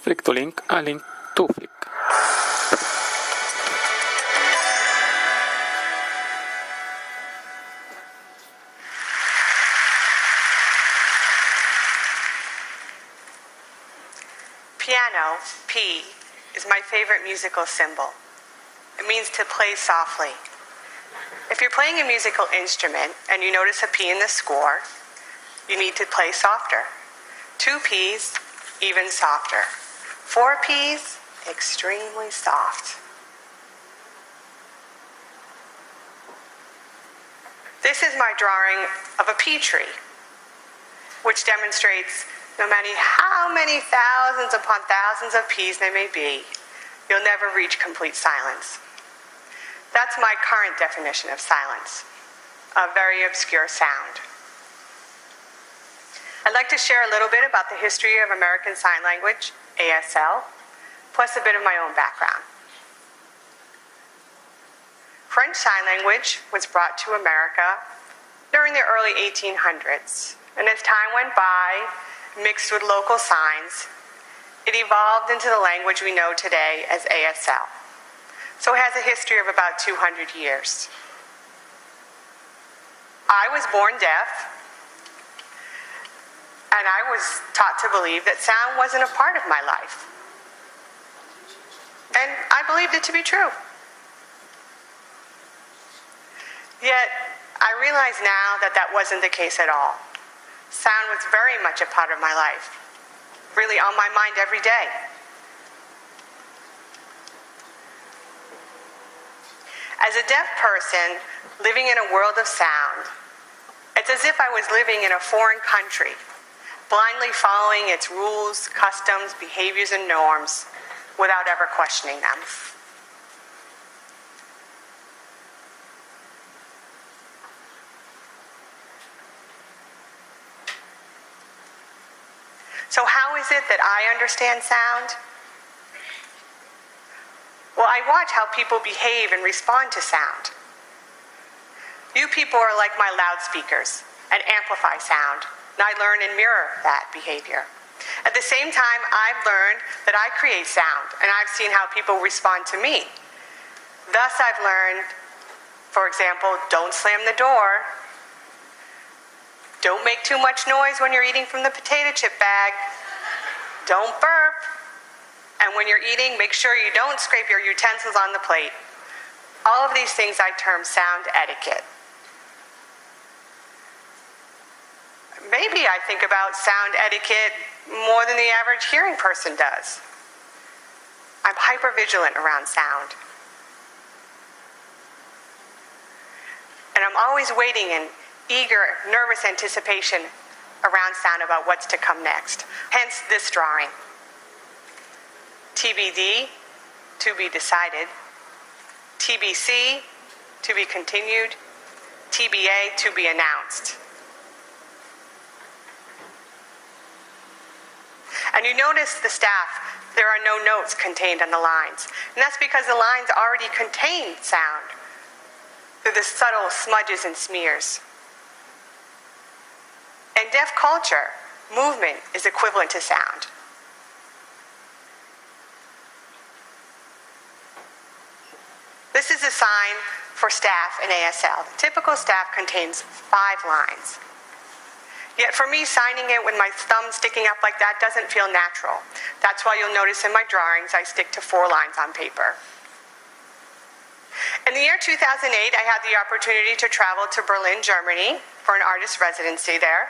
Flick to link, a link to flick. Piano, P, is my favorite musical symbol. It means to play softly. If you're playing a musical instrument and you notice a P in the score, you need to play softer. 2 Ps, even softer. 4 Ps, extremely soft. This is my drawing of a P tree, which demonstrates no matter how many thousands upon thousands of Ps there may be, you'll never reach complete silence. That's my current definition of silence, a very obscure sound. I'd like to share a little bit about the history of American Sign Language, ASL, plus a bit of my own background. French Sign Language was brought to America during the early 1800s, and as time went by, mixed with local signs, it evolved into the language we know today as ASL. So it has a history of about 200 years. I was born deaf, and I was taught to believe that sound wasn't a part of my life. And I believed it to be true. Yet, I realize now that that wasn't the case at all. Sound was very much a part of my life, really on my mind every day. As a deaf person living in a world of sound, it's as if I was living in a foreign country, blindly following its rules, customs, behaviors, and norms without ever questioning them. So how is it that I understand sound? Well, I watch how people behave and respond to sound. You people are like my loudspeakers and amplify sound, and I learn and mirror that behavior. At the same time, I've learned that I create sound, and I've seen how people respond to me. Thus, I've learned, for example, don't slam the door. Don't make too much noise when you're eating from the potato chip bag. Don't burp. And when you're eating, make sure you don't scrape your utensils on the plate. All of these things I term sound etiquette. Maybe I think about sound etiquette more than the average hearing person does. I'm hypervigilant around sound. And I'm always waiting in eager, nervous anticipation around sound about what's to come next. Hence this drawing. TBD, to be decided. TBC, to be continued. TBA, to be announced. And you notice the staff, there are no notes contained on the lines. And that's because the lines already contain sound through the subtle smudges and smears. In deaf culture, movement is equivalent to sound. This is a sign for staff in ASL. The typical staff contains 5 lines. Yet for me, signing it with my thumb sticking up like that doesn't feel natural. That's why you'll notice in my drawings I stick to 4 lines on paper. In the year 2008, I had the opportunity to travel to Berlin, Germany for an artist residency there.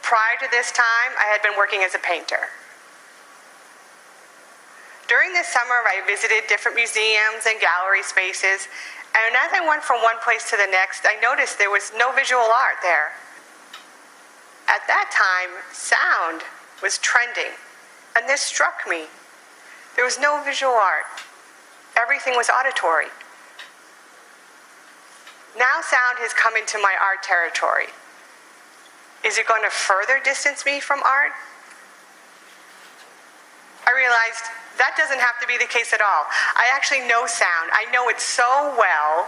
Prior to this time, I had been working as a painter. During this summer, I visited different museums and gallery spaces, and as I went from one place to the next, I noticed there was no visual art there. At that time, sound was trending, and this struck me. There was no visual art. Everything was auditory. Now sound has come into my art territory. Is it going to further distance me from art? I realized that doesn't have to be the case at all. I actually know sound. I know it so well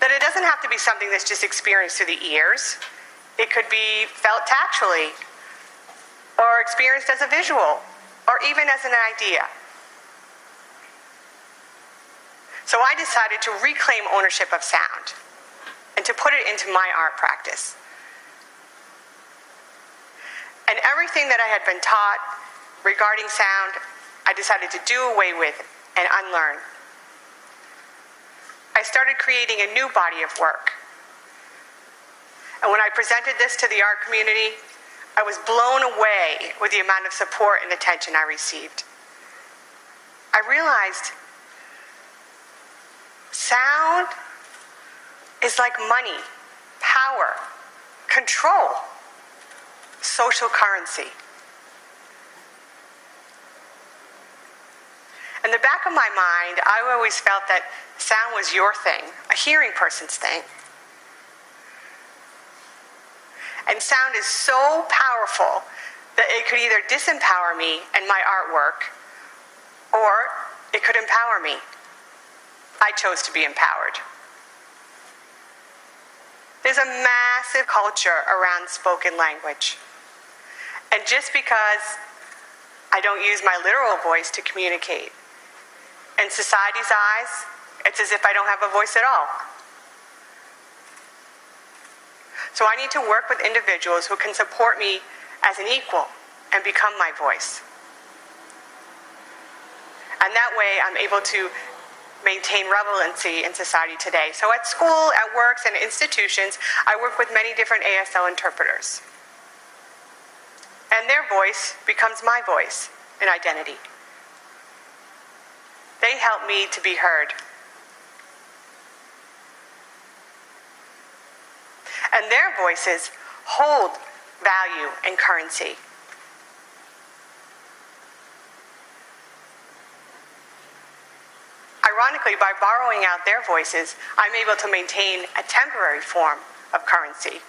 that it doesn't have to be something that's just experienced through the ears. It could be felt tactually or experienced as a visual. or even as an idea. So I decided to reclaim ownership of sound and to put it into my art practice. And everything that I had been taught regarding sound, I decided to do away with and unlearn. I started creating a new body of work. And when I presented this to the art community, I was blown away with the amount of support and attention I received. I realized sound is like money, power, control, social currency. In the back of my mind, I always felt that sound was your thing, a hearing person's thing. And sound is so powerful that it could either disempower me and my artwork, or it could empower me. I chose to be empowered. There's a massive culture around spoken language. And just because I don't use my literal voice to communicate, in society's eyes, it's as if I don't have a voice at all. So I need to work with individuals who can support me as an equal and become my voice. And that way I'm able to maintain relevancy in society today. So at school, at works, and institutions, I work with many different ASL interpreters. And their voice becomes my voice and identity. They help me to be heard. And their voices hold value and currency. Ironically, by borrowing out their voices, I'm able to maintain a temporary form of currency,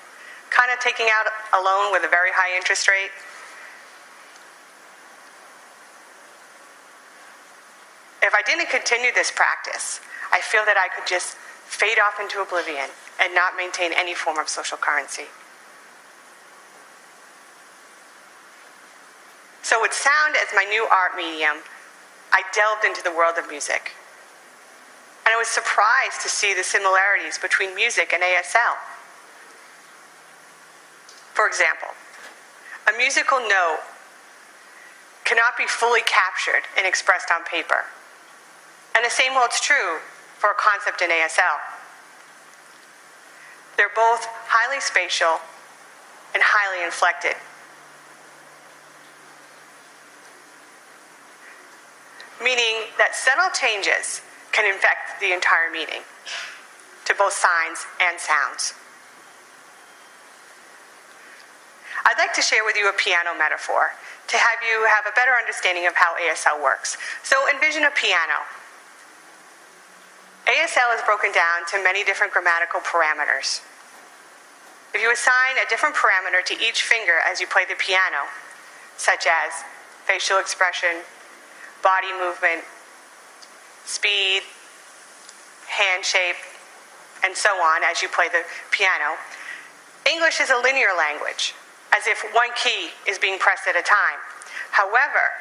kind of taking out a loan with a very high interest rate. If I didn't continue this practice, I feel that I could just fade off into oblivion and not maintain any form of social currency. So with sound as my new art medium, I delved into the world of music. And I was surprised to see the similarities between music and ASL. For example, a musical note cannot be fully captured and expressed on paper. And the same holds true for a concept in ASL. They're both highly spatial and highly inflected. Meaning that subtle changes can affect the entire meaning to both signs and sounds. I'd like to share with you a piano metaphor to have you have a better understanding of how ASL works. So envision a piano. ASL is broken down to many different grammatical parameters. If you assign a different parameter to each finger as you play the piano, such as facial expression, body movement, speed, hand shape, and so on as you play the piano, English is a linear language, as if one key is being pressed at a time. However,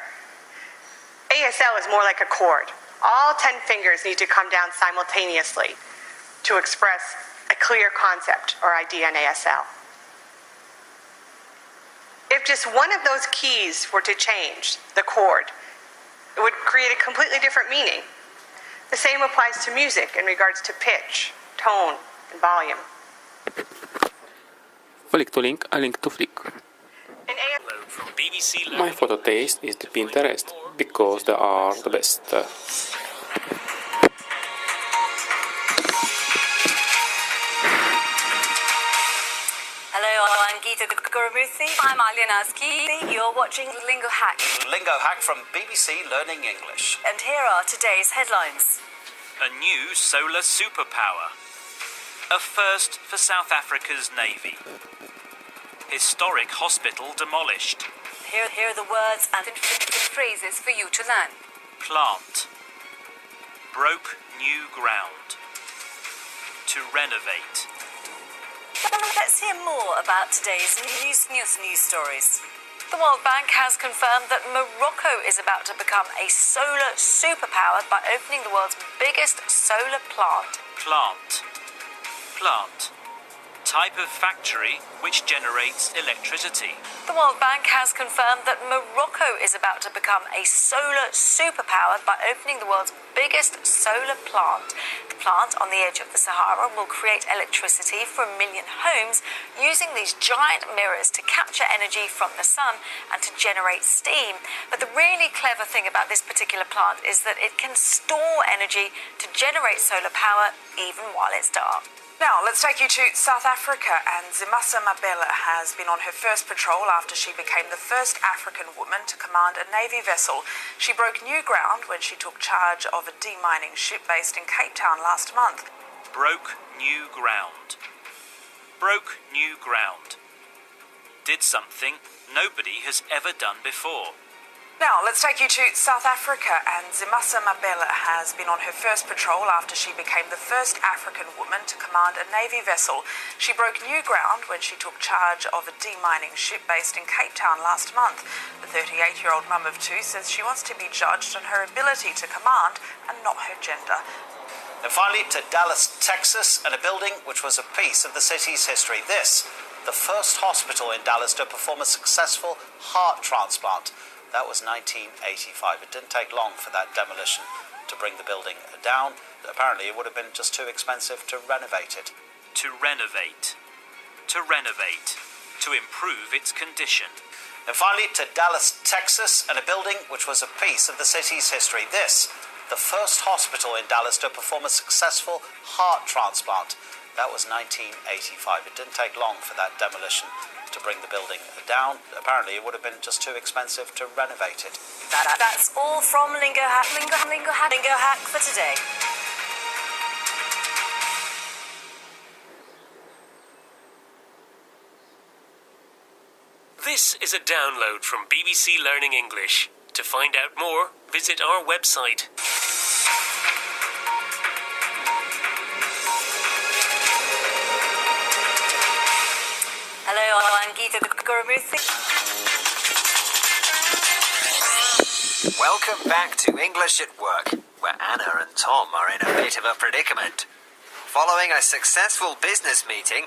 ASL is more like a chord. All 10 fingers need to come down simultaneously to express a clear concept or idea in ASL. If just one of those keys were to change, the chord, it would create a completely different meaning. The same applies to music in regards to pitch, tone, and volume. Flick to link, a link to flick. My photo taste is the Pinterest, because they are the best. Hello, I'm Geeta Gurumurthy. I'm Alia Nazki. You're watching Lingo Hack. Lingo Hack from BBC Learning English. And here are today's headlines. A new solar superpower. A first for South Africa's Navy. Historic hospital demolished. Here are the words and phrases for you to learn. Plant. Broke new ground. To renovate. Let's hear more about today's news stories. The World Bank has confirmed that Morocco is about to become a solar superpower by opening the world's biggest solar plant. Plant. Plant. Type of factory which generates electricity. The World Bank has confirmed that Morocco is about to become a solar superpower by opening the world's biggest solar plant. The plant on the edge of the Sahara will create electricity for 1 million homes using these giant mirrors to capture energy from the sun and to generate steam. But the really clever thing about this particular plant is that it can store energy to generate solar power even while it's dark. Now, let's take you to South Africa, and Zimasa Mabela has been on her first patrol after she became the first African woman to command a Navy vessel. She broke new ground when she took charge of a demining ship based in Cape Town last month. Broke new ground. Broke new ground. Did something nobody has ever done before. Now, let's take you to South Africa, and Zimasa Mabela has been on her first patrol after she became the first African woman to command a Navy vessel. She broke new ground when she took charge of a demining ship based in Cape Town last month. The 38-year-old mum of two says she wants to be judged on her ability to command and not her gender. And finally, to Dallas, Texas, and a building which was a piece of the city's history. This, the first hospital in Dallas to perform a successful heart transplant. That was 1985. It didn't take long for that demolition to bring the building down. Apparently, it would have been just too expensive to renovate it. To renovate. To renovate. To improve its condition. And finally, to Dallas, Texas, and a building which was a piece of the city's history. This, the first hospital in Dallas to perform a successful heart transplant. That was 1985. It didn't take long for that demolition to bring the building down. Apparently, it would have been just too expensive to renovate it. That's all from Lingo Hack for today. This is a download from BBC Learning English. To find out more, visit our website. Hello, I'm Geeta Gurumurthy. Welcome back to English at Work, where Anna and Tom are in a bit of a predicament. Following a successful business meeting,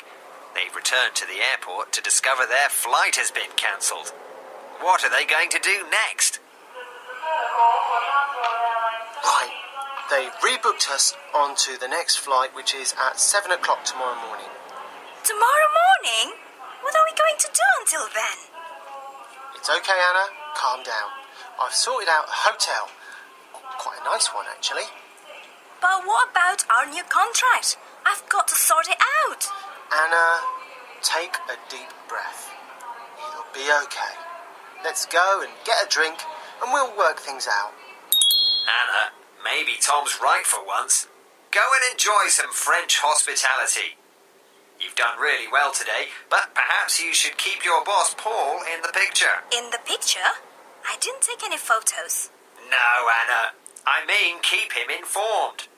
they've returned to the airport to discover their flight has been cancelled. What are they going to do next? Right, they rebooked us onto the next flight, which is at 7 o'clock tomorrow morning. Tomorrow morning? What are we going to do until then? It's okay, Anna. Calm down. I've sorted out a hotel. Quite a nice one, actually. But what about our new contract? I've got to sort it out. Anna, take a deep breath. It'll be okay. Let's go and get a drink, and we'll work things out. Anna, maybe Tom's right for once. Go and enjoy some French hospitality. You've done really well today, but perhaps you should keep your boss Paul in the picture. In the picture? I didn't take any photos. No, Anna. I mean keep him informed.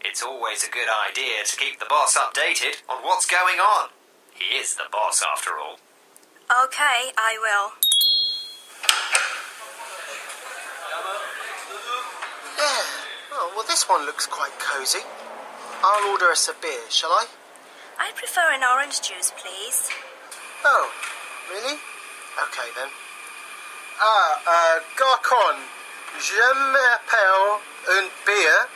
It's always a good idea to keep the boss updated on what's going on. He is the boss after all. Okay, I will. Yeah. Oh, well, this one looks quite cosy. I'll order us a beer, shall I? I prefer an orange juice, please. Oh, really? Okay, then. Garcon, je m'appelle un beer,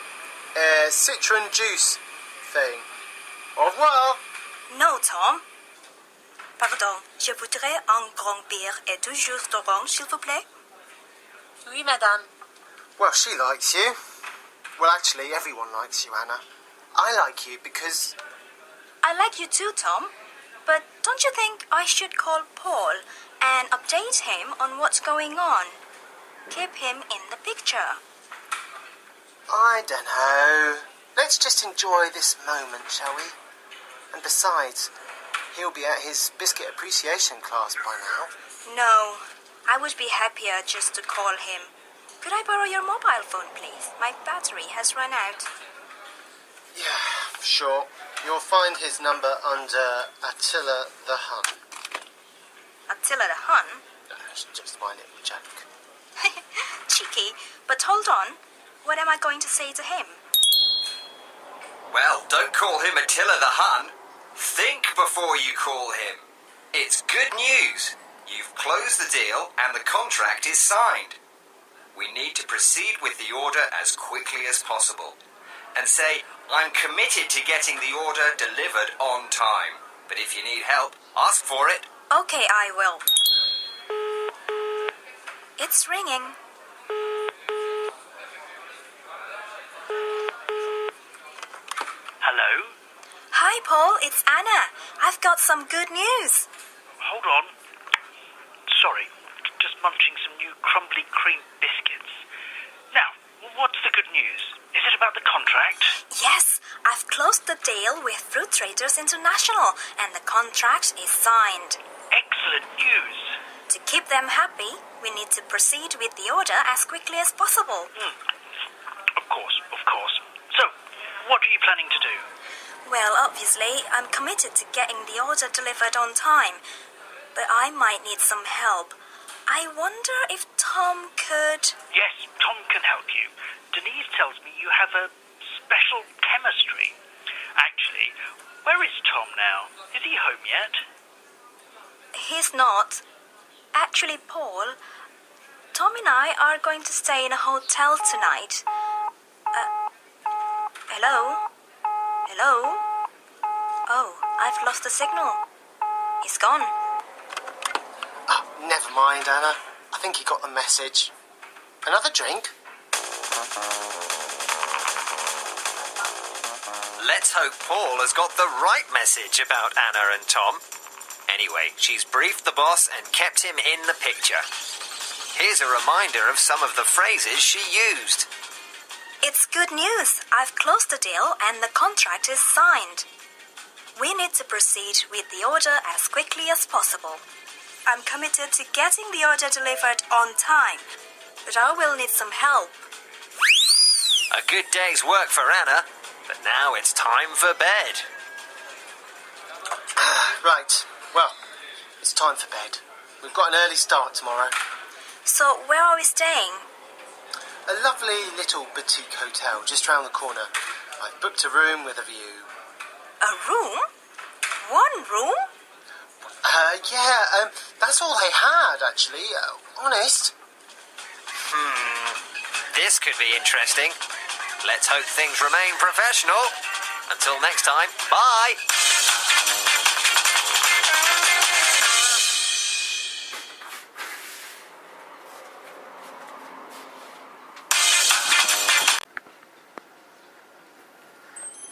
citron juice thing. Au revoir. No, Tom. Pardon, je voudrais un grand beer et 2 jus d'orange, s'il vous plaît. Oui, madame. Well, she likes you. Well, actually, everyone likes you, Anna. I like you because... I like you too, Tom. But don't you think I should call Paul and update him on what's going on? Keep him in the picture. I don't know. Let's just enjoy this moment, shall we? And besides, he'll be at his biscuit appreciation class by now. No, I would be happier just to call him. Could I borrow your mobile phone, please? My battery has run out. Yeah, sure. You'll find his number under Attila the Hun. Attila the Hun? It's my little joke. Cheeky. But hold on. What am I going to say to him? Well, don't call him Attila the Hun. Think before you call him. It's good news. You've closed the deal and the contract is signed. We need to proceed with the order as quickly as possible. And say, I'm committed to getting the order delivered on time. But if you need help, ask for it. Okay, I will. It's ringing. Hello? Hi, Paul. It's Anna. I've got some good news. Hold on. Sorry, just munching some new crumbly cream biscuits. Now, what's the good news? Is it about the contract? Yes, I've closed the deal with Fruit Traders International, and the contract is signed. Excellent news. To keep them happy, we need to proceed with the order as quickly as possible. Of course. So, what are you planning to do? Well, obviously, I'm committed to getting the order delivered on time, but I might need some help. I wonder if Tom could... Yes, Tom can help you. Denise tells me you have a special chemistry. Actually, where is Tom now? Is he home yet? He's not. Actually, Paul, Tom and I are going to stay in a hotel tonight. Hello? Hello? Oh, I've lost the signal. He's gone. Oh, never mind, Anna. I think he got the message. Another drink? Let's hope Paul has got the right message about Anna and Tom. Anyway, she's briefed the boss and kept him in the picture. Here's a reminder of some of the phrases she used. It's good news. I've closed the deal and the contract is signed. We need to proceed with the order as quickly as possible. I'm committed to getting the order delivered on time, but I will need some help. A good day's work for Anna, but now it's time for bed. Right. Well, it's time for bed. We've got an early start tomorrow. So, where are we staying? A lovely little boutique hotel just round the corner. I've booked a room with a view. A room? One room? Yeah, that's all they had, actually. Honest. This could be interesting. Let's hope things remain professional. Until next time, bye!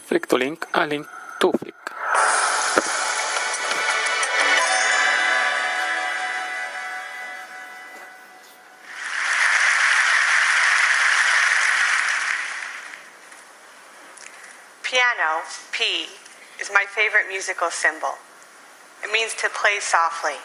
Flick to link, a link to flick. Piano, P, is my favorite musical symbol. It means to play softly,